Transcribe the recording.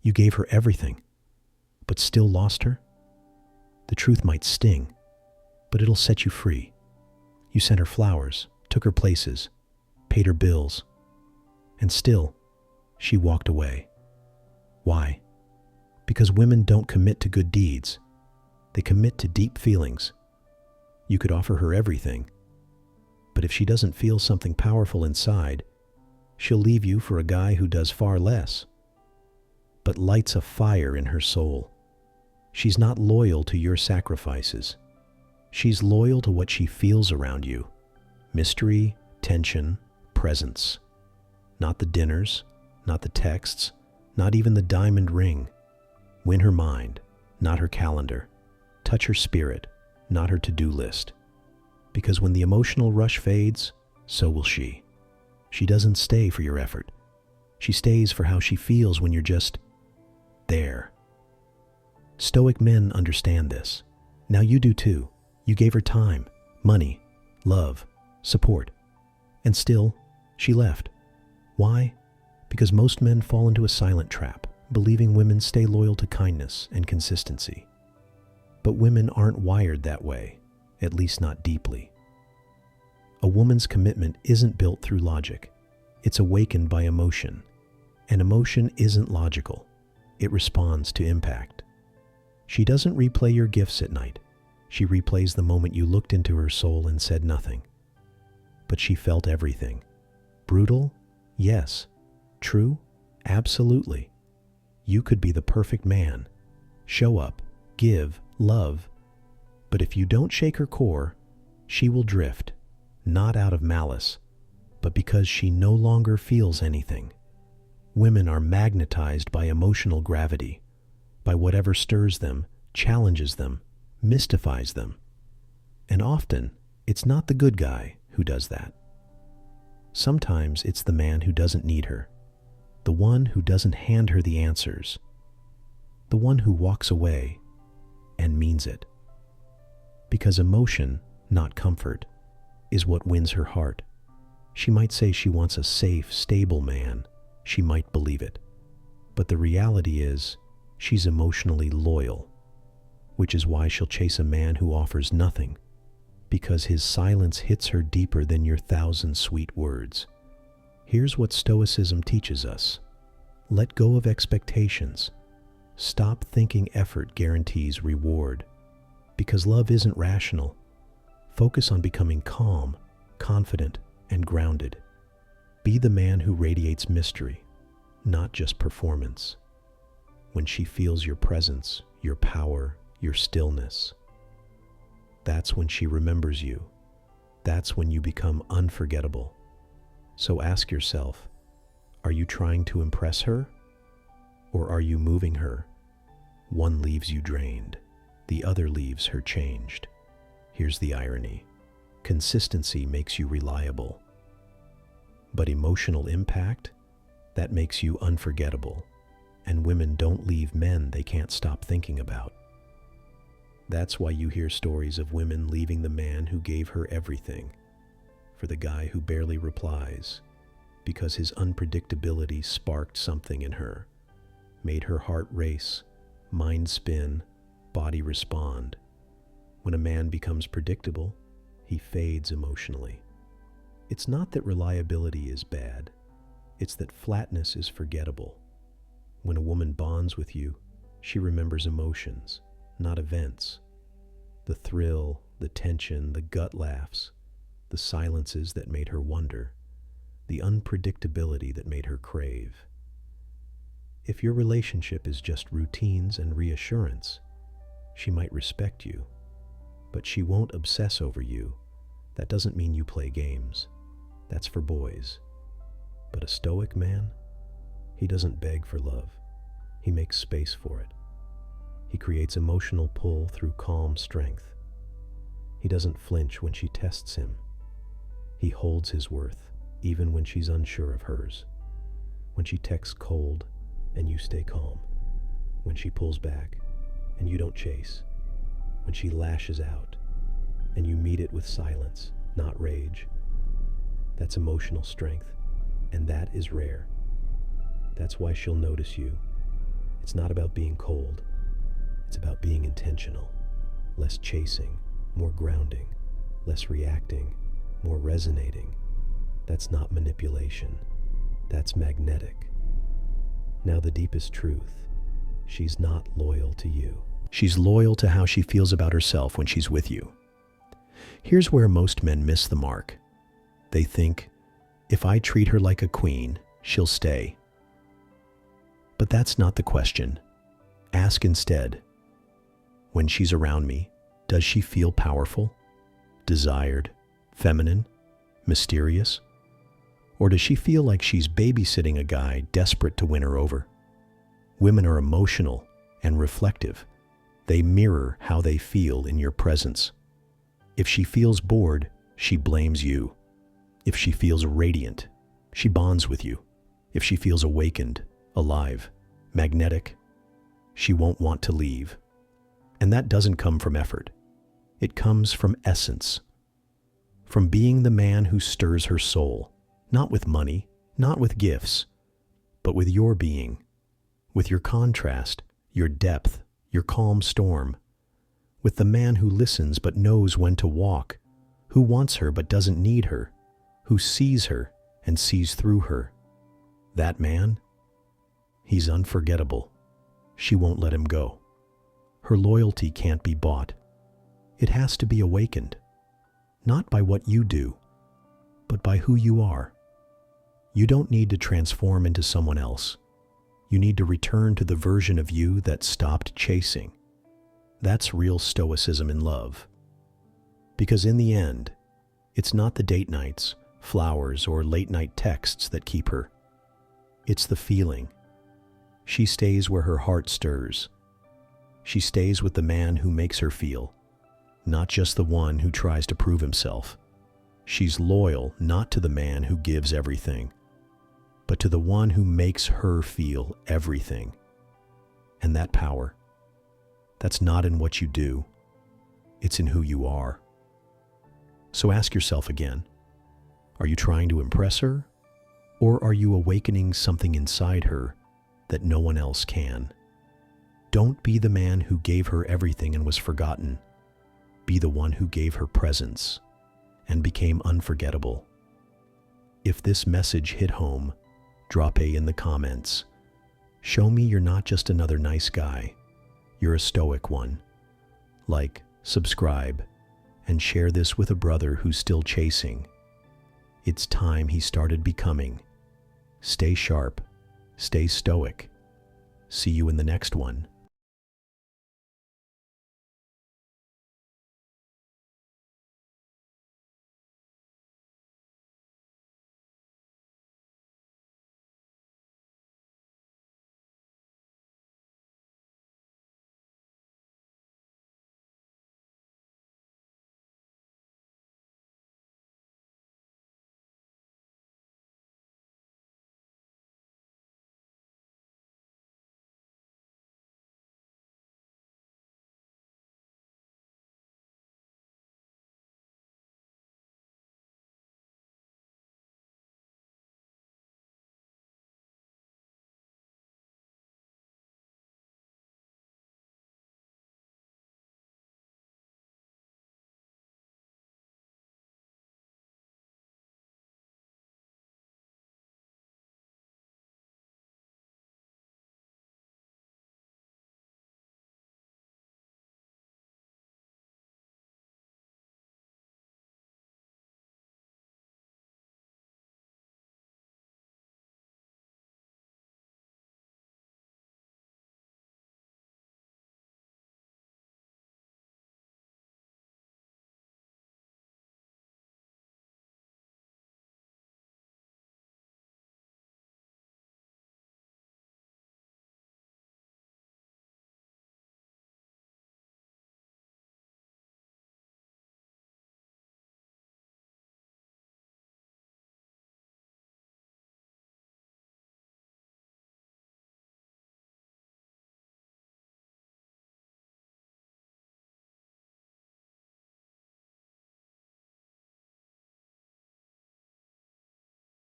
You gave her everything, but still lost her? The truth might sting, but it'll set you free. You sent her flowers, took her places, paid her bills, and still, she walked away. Why? Because women don't commit to good deeds. They commit to deep feelings. You could offer her everything, but if she doesn't feel something powerful inside, she'll leave you for a guy who does far less, but lights a fire in her soul. She's not loyal to your sacrifices. She's loyal to what she feels around you. Mystery, tension, presence. Not the dinners, not the texts, not even the diamond ring. Win her mind, not her calendar. Touch her spirit, not her to-do list. Because when the emotional rush fades, so will she. She doesn't stay for your effort. She stays for how she feels when you're just there. Stoic men understand this. Now you do too. You gave her time, money, love, support. And still, she left. Why? Because most men fall into a silent trap, believing women stay loyal to kindness and consistency. But women aren't wired that way, at least not deeply. A woman's commitment isn't built through logic. It's awakened by emotion. And emotion isn't logical. It responds to impact. She doesn't replay your gifts at night. She replays the moment you looked into her soul and said nothing. But she felt everything. Brutal? Yes. True? Absolutely. You could be the perfect man. Show up, give, love. But if you don't shake her core, she will drift, not out of malice, but because she no longer feels anything. Women are magnetized by emotional gravity, by whatever stirs them, challenges them, mystifies them. And often, it's not the good guy who does that. Sometimes it's the man who doesn't need her, the one who doesn't hand her the answers, the one who walks away and means it. Because emotion, not comfort, is what wins her heart. She might say she wants a safe, stable man. She might believe it. But the reality is, she's emotionally loyal, which is why she'll chase a man who offers nothing, because his silence hits her deeper than your 1,000 sweet words. Here's what Stoicism teaches us. Let go of expectations. Stop thinking effort guarantees reward, because love isn't rational. Focus on becoming calm, confident, and grounded. Be the man who radiates mystery, not just performance. When she feels your presence, your power, your stillness, that's when she remembers you. That's when you become unforgettable. So ask yourself, are you trying to impress her? Or are you moving her? One leaves you drained, the other leaves her changed. Here's the irony. Consistency makes you reliable. But emotional impact, that makes you unforgettable. And women don't leave men they can't stop thinking about. That's why you hear stories of women leaving the man who gave her everything for the guy who barely replies, because his unpredictability sparked something in her, made her heart race, mind spin, body respond. When a man becomes predictable, he fades emotionally. It's not that reliability is bad, it's that flatness is forgettable. When a woman bonds with you, she remembers emotions, not events. The thrill, the tension, the gut laughs, the silences that made her wonder, the unpredictability that made her crave. If your relationship is just routines and reassurance, she might respect you, but she won't obsess over you. That doesn't mean you play games. That's for boys. But a stoic man, he doesn't beg for love. He makes space for it. He creates emotional pull through calm strength. He doesn't flinch when she tests him. He holds his worth, even when she's unsure of hers. When she texts cold, and you stay calm. When she pulls back, and you don't chase. When she lashes out, and you meet it with silence, not rage. That's emotional strength, and that is rare. That's why she'll notice you. It's not about being cold. It's about being intentional. Less chasing, more grounding. Less reacting, more resonating. That's not manipulation. That's magnetic. Now the deepest truth. She's not loyal to you. She's loyal to how she feels about herself when she's with you. Here's where most men miss the mark. They think, if I treat her like a queen, she'll stay. But that's not the question. Ask instead, when she's around me, does she feel powerful, desired, feminine, mysterious? Or does she feel like she's babysitting a guy desperate to win her over? Women are emotional and reflective. They mirror how they feel in your presence. If she feels bored, she blames you. If she feels radiant, she bonds with you. If she feels awakened, alive, magnetic, she won't want to leave. And that doesn't come from effort. It comes from essence. From being the man who stirs her soul, not with money, not with gifts, but with your being, with your contrast, your depth, your calm storm, with the man who listens but knows when to walk, who wants her but doesn't need her, who sees her and sees through her. That man, he's unforgettable. She won't let him go. Her loyalty can't be bought. It has to be awakened, not by what you do, but by who you are. You don't need to transform into someone else. You need to return to the version of you that stopped chasing. That's real stoicism in love. Because in the end, it's not the date nights, flowers, or late-night texts that keep her. It's the feeling. She stays where her heart stirs. She stays with the man who makes her feel, not just the one who tries to prove himself. She's loyal not to the man who gives everything, but to the one who makes her feel everything. And that power, that's not in what you do, it's in who you are. So ask yourself again, are you trying to impress her, or are you awakening something inside her that no one else can? Don't be the man who gave her everything and was forgotten. Be the one who gave her presence and became unforgettable. If this message hit home, drop a in the comments. Show me you're not just another nice guy. You're a stoic one. Like, subscribe, and share this with a brother who's still chasing. It's time he started becoming. Stay sharp. Stay stoic. See you in the next one.